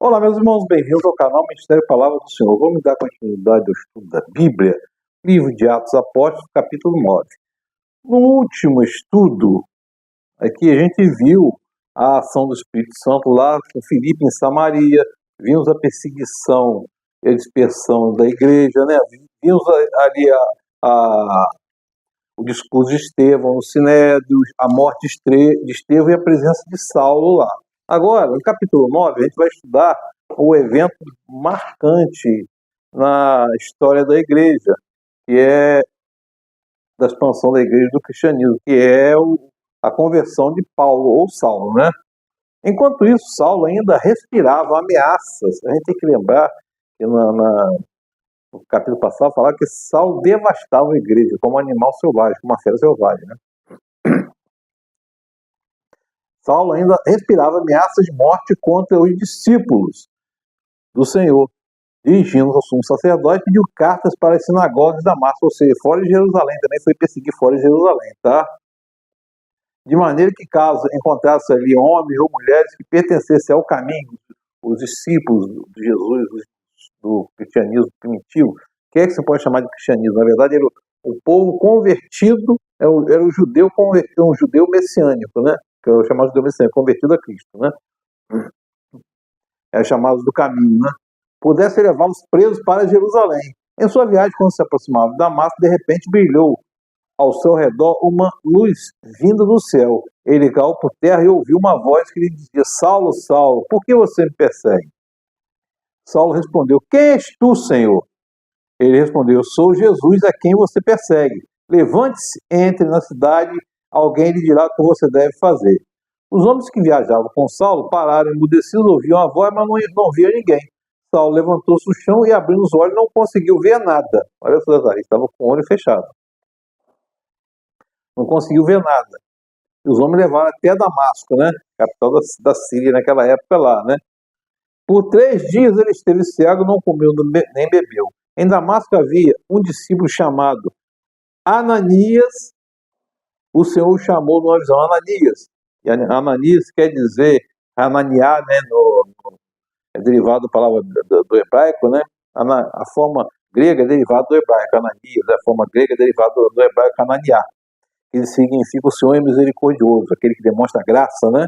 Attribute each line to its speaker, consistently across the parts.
Speaker 1: Olá, meus irmãos, bem-vindos ao canal Ministério Palavra do Senhor. Vamos dar continuidade ao estudo da Bíblia, livro de Atos Apóstolos, capítulo 9. No último estudo, aqui a gente viu a ação do Espírito Santo lá com Filipe em Samaria, vimos a perseguição e a dispersão da igreja, né? Vimos ali o discurso de Estevão no Sinédrio, a morte de Estevão e a presença de Saulo lá. Agora, no capítulo 9, a gente vai estudar o evento marcante na história da igreja, que é da expansão da igreja do cristianismo, que é a conversão de Paulo ou Saulo, né? Enquanto isso, Saulo ainda respirava ameaças. A gente tem que lembrar que no capítulo passado falava que Saulo devastava a igreja como um animal selvagem, como uma fera selvagem, né? Saulo ainda respirava ameaças de morte contra os discípulos do Senhor, dirigindo-se ao sumo sacerdote, pediu cartas para as sinagogas da Damasco, ou seja, fora de Jerusalém, também foi perseguir fora de Jerusalém, tá? De maneira que caso encontrasse ali homens ou mulheres que pertencessem ao caminho, os discípulos de Jesus, do cristianismo primitivo, o que é que se pode chamar de cristianismo? Na verdade, era o povo convertido, era o judeu convertido, um judeu messiânico, né? Que é o chamado judeu messiânico, convertido a Cristo, né? É chamado do caminho, né? Pudesse levá-los presos para Jerusalém. Em sua viagem, quando se aproximava de Damasco, de repente brilhou ao seu redor uma luz vinda do céu. Ele caiu por terra e ouviu uma voz que lhe dizia: Saulo, Saulo, por que você me persegue? Saulo respondeu: Quem és tu, Senhor? Ele respondeu: Eu sou Jesus a quem você persegue. Levante-se, entre na cidade, alguém lhe dirá o que você deve fazer. Os homens que viajavam com Saulo pararam emudecidos, ouviam a voz, mas não via ninguém. Saulo levantou-se do chão e, abrindo os olhos, não conseguiu ver nada. Olha só, ele estava com o olho fechado. Não conseguiu ver nada. E os homens levaram até Damasco, né? Capital da Síria naquela época lá, né? Por 3 dias ele esteve cego, não comeu nem bebeu. Em Damasco havia um discípulo chamado Ananias. O Senhor o chamou numa visão, Ananias. E Ananias quer dizer Ananiá, né? É derivado da palavra do hebraico, né? A forma grega é derivada do hebraico, Ananias. A forma grega é derivada do hebraico, Ananiá. Que significa o Senhor é misericordioso, aquele que demonstra graça, né?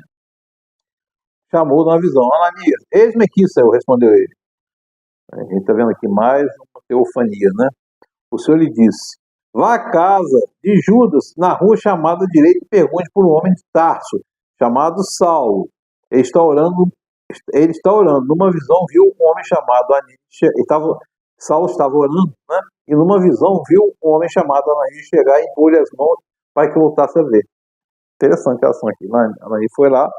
Speaker 1: Chamou numa visão, Ananias, eis-me aqui, Senhor, respondeu ele. A gente está vendo aqui mais uma teofania, né? O Senhor lhe disse: vá à casa de Judas, na rua chamada direita, e pergunte por um homem de Tarso, chamado Saulo. Ele está orando. Numa visão, viu um homem chamado Ananias. Saulo estava orando, né? E numa visão, viu um homem chamado Ananias chegar e impor-lhe as mãos para que voltasse a ver. Interessante a ação aqui. Ananias foi lá.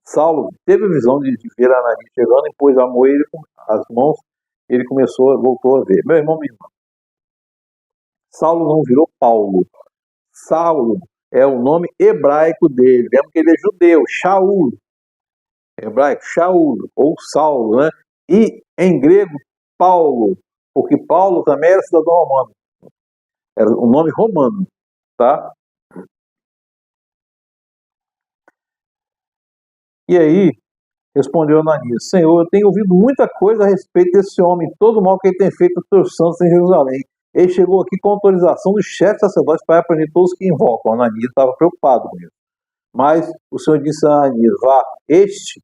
Speaker 1: Saulo teve a visão de ver Ananias chegando e pôs a mão ele com as mãos. Ele voltou a ver. Meu irmão, minha irmã, Saulo não virou Paulo. Saulo é o nome hebraico dele. Lembra que ele é judeu, Shaul. Hebraico, Shaul, ou Saulo, né? E em grego, Paulo, porque Paulo também era cidadão romano. Era um nome romano, tá? E aí, respondeu Ananias: Senhor, eu tenho ouvido muita coisa a respeito desse homem, todo o mal que ele tem feito aos teus santos em Jerusalém. Ele chegou aqui com autorização dos chefes sacerdotes para aprender todos que invocam. Ananias estava preocupado com isso. Mas o Senhor disse a Ananias: vá, este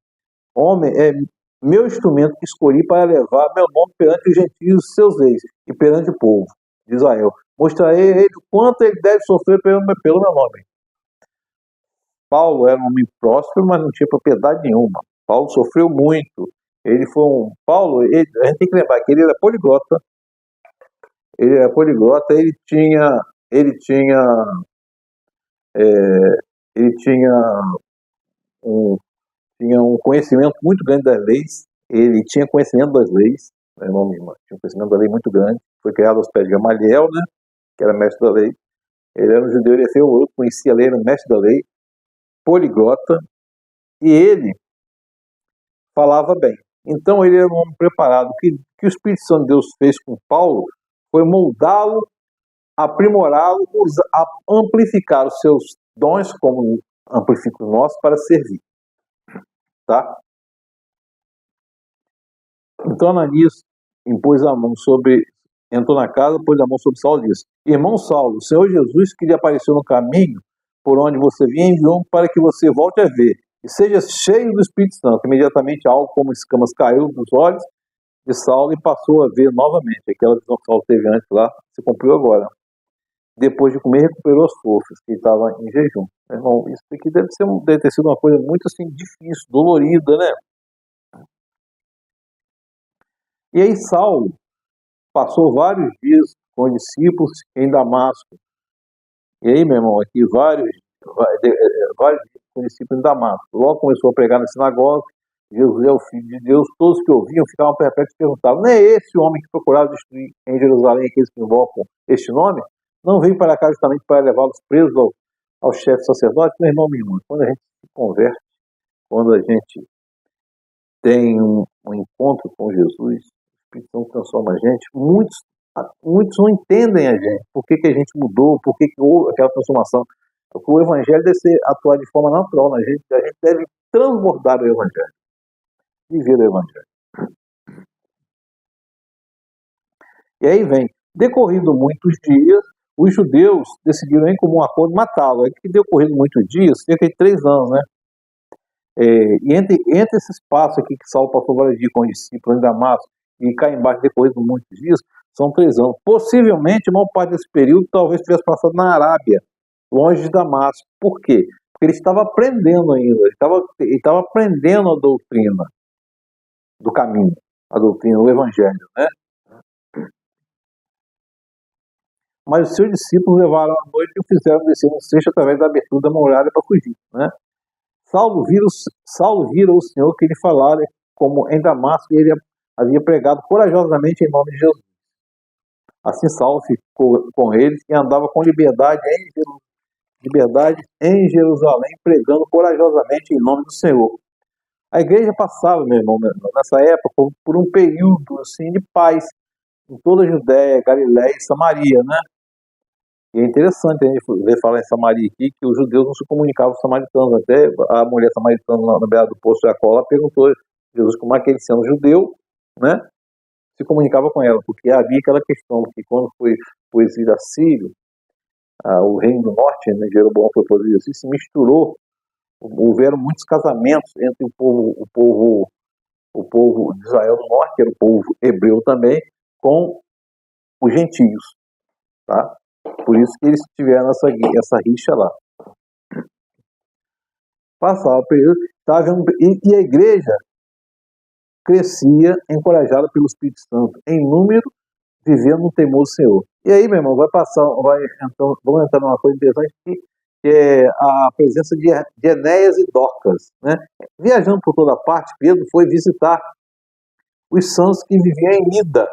Speaker 1: homem é meu instrumento que escolhi para levar meu nome perante os gentios e seus reis, e perante o povo de Israel. Mostrarei a ele o quanto ele deve sofrer pelo meu nome. Paulo era um homem próspero, mas não tinha propriedade nenhuma. Paulo sofreu muito. Ele foi a gente tem que lembrar que ele era poliglota. Tinha um conhecimento muito grande das leis. Ele tinha conhecimento das leis, meu irmão, minha irmã, tinha um conhecimento da lei muito grande. Foi criado aos pés de Gamaliel, né? Que era mestre da lei. Ele era um judeu, ele conhecia a lei, era mestre da lei, poliglota, e ele falava bem. Então ele era um homem preparado. O que o Espírito Santo de Deus fez com Paulo foi moldá-lo, aprimorá-lo, amplificar os seus dons, como amplifica os nossos, para servir. Tá? Então Ananias entrou na casa, pôs a mão sobre Saulo e disse: Irmão Saulo, o Senhor Jesus, que lhe apareceu no caminho por onde você vinha, enviou para que você volte a ver e seja cheio do Espírito Santo. Imediatamente algo como escamas caiu dos olhos de Saulo e passou a ver novamente. Aquela visão que Saulo teve antes lá se cumpriu agora. Depois de comer, recuperou as forças, que estava em jejum. Irmão, isso aqui deve ter sido uma coisa muito assim, difícil, dolorida, né? E aí Saulo passou vários dias com os discípulos em Damasco. E aí, meu irmão, aqui vários dias com os discípulos em Damasco. Logo começou a pregar na sinagoga, Jesus é o Filho de Deus. Todos que ouviam ficavam perplexos e perguntavam: não é esse o homem que procurava destruir em Jerusalém aqueles que invocam este nome? Não veio para cá justamente para levá-los presos ao chefe sacerdote? Meu irmão, minha irmã, quando a gente se converte, quando a gente tem um encontro com Jesus, o Espírito Santo transforma a gente. Muitos não entendem a gente, por que a gente mudou, por que houve aquela transformação. Porque o Evangelho deve atuar de forma natural na gente, a gente deve transbordar o Evangelho, viver o Evangelho. E aí vem, decorrido muitos dias, os judeus decidiram em comum acordo matá-lo. Aí que decorrido muitos dias, cerca de 3 anos, né? E entre esse espaço aqui que Saulo passou vários dias com os discípulos em Damasco e cá embaixo decorrido muitos dias, são 3 anos. Possivelmente, a maior parte desse período talvez tivesse passado na Arábia, longe de Damasco. Por quê? Porque ele estava aprendendo ainda, ele estava aprendendo a doutrina do caminho, a doutrina, o Evangelho, né? Mas os seus discípulos levaram a noite e o fizeram descer no cesto através da abertura da muralha para fugir, né? Saulo vira o Senhor que lhe falara como em Damasco, e ele havia pregado corajosamente em nome de Jesus. Assim Saulo ficou com eles e andava com liberdade em Jerusalém, pregando corajosamente em nome do Senhor. A igreja passava, meu irmão, nessa época, por um período assim, de paz em toda a Judéia, Galiléia e Samaria, né? E é interessante a gente ver falar em Samaria aqui, que os judeus não se comunicavam com os samaritanos. Até a mulher samaritana na beira do poço de Jacó, ela perguntou a Jesus como é que ele, sendo judeu, né, se comunicava com ela, porque havia aquela questão que quando foi o exílio assírio, o reino do norte, né, Jeroboão foi para o exílio, se misturou, houveram muitos casamentos entre o povo de Israel do norte, que era o povo hebreu também, com os gentios, tá? Por isso que eles tiveram essa rixa lá. Passava o período, e a igreja crescia, encorajada pelo Espírito Santo, em número, vivendo no temor do Senhor. E aí, meu irmão, vamos entrar numa coisa interessante, que é a presença de Enéas e Dorcas, né? Viajando por toda parte, Pedro foi visitar os santos que viviam em Lida,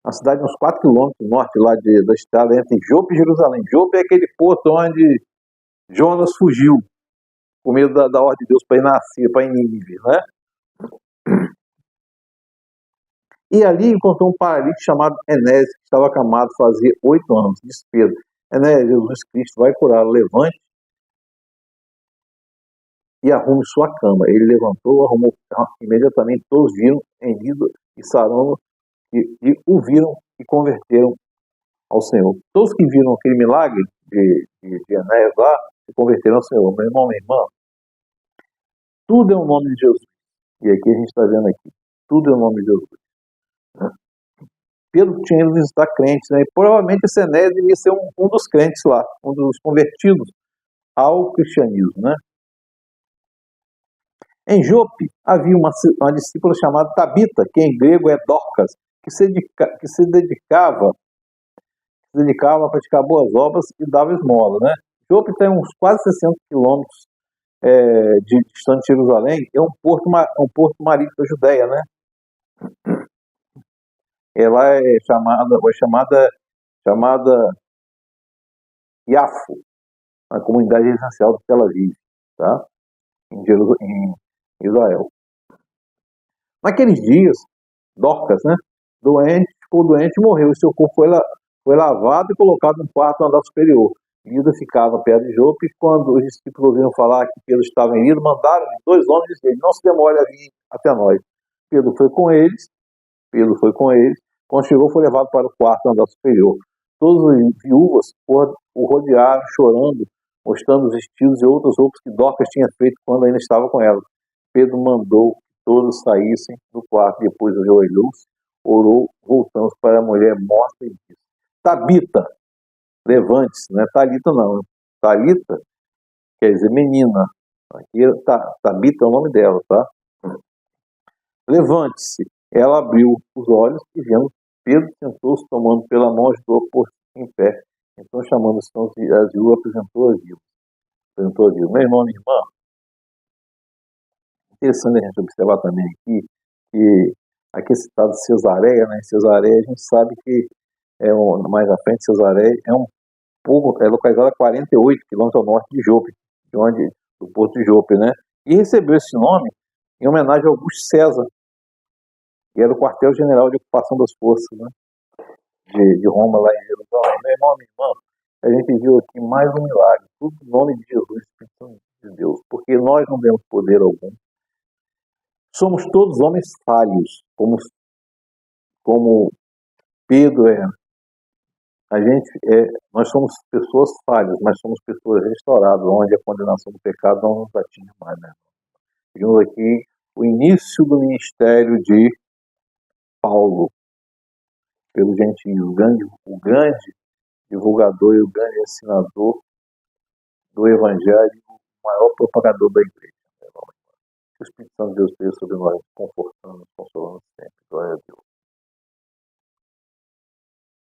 Speaker 1: uma cidade uns 4 quilômetros norte lá da estrada entre Jope e Jerusalém. Jope é aquele porto onde Jonas fugiu, com medo da ordem de Deus para ir nascer, para ir Nínive, né? E ali encontrou um paralítico chamado Enéas, que estava acamado fazia 8 anos. Disse Pedro: Enéas, Jesus Cristo vai curá-lo, levante e arrume sua cama. Ele levantou, arrumou imediatamente, todos viram em Lida e Sarona, e o viram e converteram ao Senhor. Todos que viram aquele milagre de Enéas lá, se converteram ao Senhor. Meu irmão, minha irmã, tudo é o nome de Jesus. E aqui a gente está vendo aqui, tudo é o nome de Jesus. Pedro tinha ido visitar crentes, né? E provavelmente esse Enéas devia ser um dos crentes lá, um dos convertidos ao cristianismo, né? Em Jope havia uma discípula chamada Tabita, que em grego é Dorcas, que se dedicava a praticar boas obras e dava esmola, né? Jope tem uns quase 60 quilômetros de distante de Jerusalém, é um porto marítimo da Judéia, né? Ela é chamada Iafo, a comunidade residencial de Tel Aviv, tá? Em Israel. Naqueles dias, Dorcas, né, ficou doente e morreu. O seu corpo foi lavado e colocado no quarto no andar superior. Lida ficava perto de Jope, e quando os discípulos ouviram falar que Pedro estava em Lida, mandaram 2 homens dizer: não se demore a vir até nós. Pedro foi com eles, Pedro foi com eles. Quando chegou, foi levado para o quarto andar superior. Todas as viúvas o rodearam, chorando, mostrando os vestidos e outras roupas que Dorcas tinha feito quando ainda estava com ela. Pedro mandou que todos saíssem do quarto, depois ajoelhou-se, orou, voltando para a mulher morta e disse: Tabita, levante-se, não é Talita não. Talita quer dizer menina. Aqui Tabita é o nome dela, tá? Levante-se. Ela abriu os olhos e vendo Pedro, sentou-se, tomando pela mão, ajudou a pôr-se em pé. Então, chamando os sãos e a viúva, apresentou a viúva. Meu irmão, minha irmã, interessante a gente observar também aqui que aqui citado Cesareia, né? Cesareia, a gente sabe que mais à frente, Cesareia é localizada a 48 quilômetros ao norte de Jope, do porto de Jope, né? E recebeu esse nome em homenagem a Augusto César, que era o quartel-general de ocupação das forças, né, de Roma, lá em Jerusalém. Meu irmão, minha irmã, a gente viu aqui mais um milagre, tudo em nome de Jesus, Espírito de Deus, porque nós não temos poder algum. Somos todos homens falhos, como Pedro é. Nós somos pessoas falhas, mas somos pessoas restauradas, onde a condenação do pecado não nos atinge mais, né? Vimos aqui o início do ministério de Paulo, pelo gentio, o grande divulgador e o grande ensinador do Evangelho, o maior propagador da igreja. Que o Espírito Santo de Deus esteja sobre nós, confortando, consolando sempre. Glória a Deus.